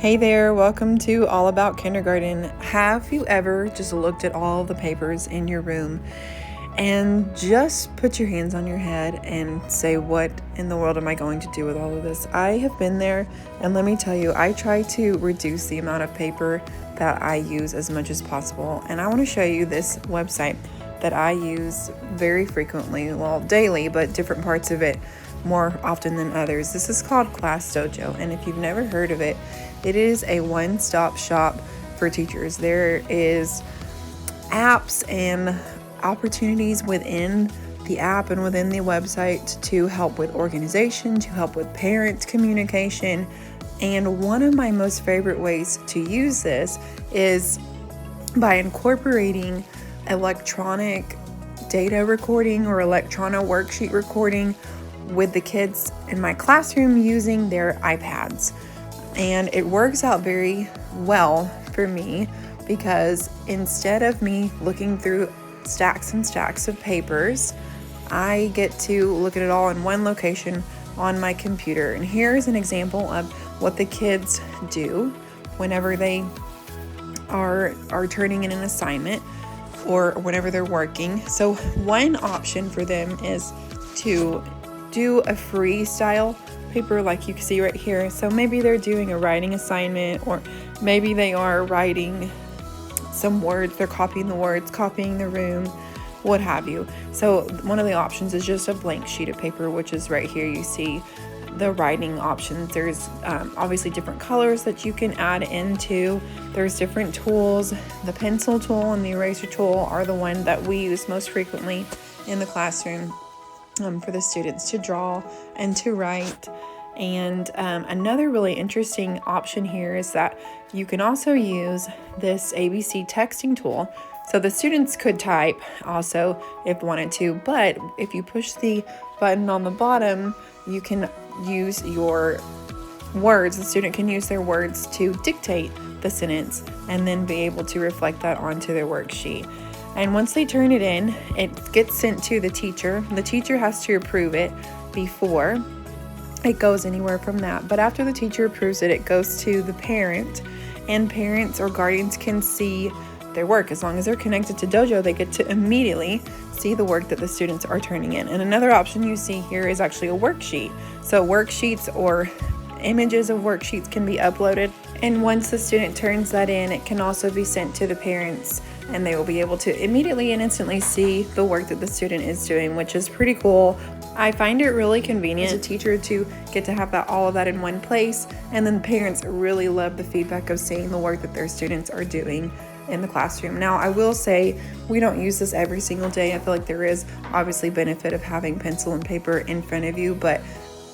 Hey there, welcome to All About Kindergarten. Have you ever just looked at all the papers in your room and just put your hands on your head and say, what in the world am I going to do with all of this? I have been there, and let me tell you, I try to reduce the amount of paper that I use as much as possible. And I want to show you this website that I use very frequently, well, daily, but different parts of it more often than others. This is called Class Dojo, and if you've never heard of it, it is a one-stop shop for teachers. There is apps and opportunities within the app and within the website to help with organization, to help with parent communication. And one of my most favorite ways to use this is by incorporating electronic data recording or electronic worksheet recording with the kids in my classroom using their iPads. And it works out very well for me because instead of me looking through stacks and stacks of papers, I get to look at it all in one location on my computer. And here's an example of what the kids do whenever they are turning in an assignment or whenever they're working. So one option for them is to do a freestyle paper like you can see right here. So maybe they're doing a writing assignment, or maybe they are writing some words, they're copying the words, copying the room, what have you. So one of the options is just a blank sheet of paper, which is right here. You see the writing options. There's obviously different colors that you can add into. There's different tools. The pencil tool and the eraser tool are the one that we use most frequently in the classroom for the students to draw and to write. And another really interesting option here is that you can also use this ABC texting tool. So the students could type also if wanted to, but if you push the button on the bottom, you can use your words. The student can use their words to dictate the sentence and then be able to reflect that onto their worksheet. And once they turn it in, it gets sent to the teacher. The teacher has to approve it before it goes anywhere from that. But after the teacher approves it, it goes to the parent, and parents or guardians can see their work. As long as they're connected to Dojo, they get to immediately see the work that the students are turning in. And another option you see here is actually a worksheet. So worksheets or images of worksheets can be uploaded. And once the student turns that in, it can also be sent to the parents, and they will be able to immediately and instantly see the work that the student is doing, which is pretty cool. I find it really convenient as a teacher to get to have all of that in one place, and then parents really love the feedback of seeing the work that their students are doing in the classroom. Now, I will say we don't use this every single day. I feel like there is obviously benefit of having pencil and paper in front of you, but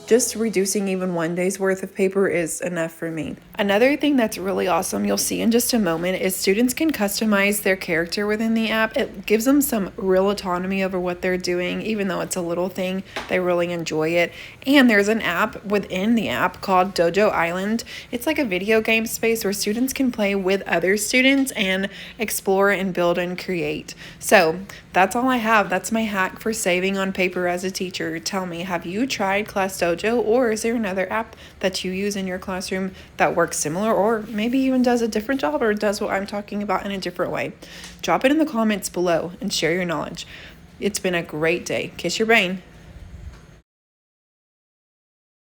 just reducing even one day's worth of paper is enough for me. Another thing that's really awesome, you'll see in just a moment, is students can customize their character within the app. It gives them some real autonomy over what they're doing. Even though it's a little thing, they really enjoy it. And there's an app within the app called Dojo Island. It's like a video game space where students can play with other students and explore and build and create. So that's all I have. That's my hack for saving on paper as a teacher. Tell me, have you tried Class Dojo, or is there another app that you use in your classroom that works similar, or maybe even does a different job, or does what I'm talking about in a different way? Drop it in the comments below and share your knowledge. It's been a great day. Kiss your brain.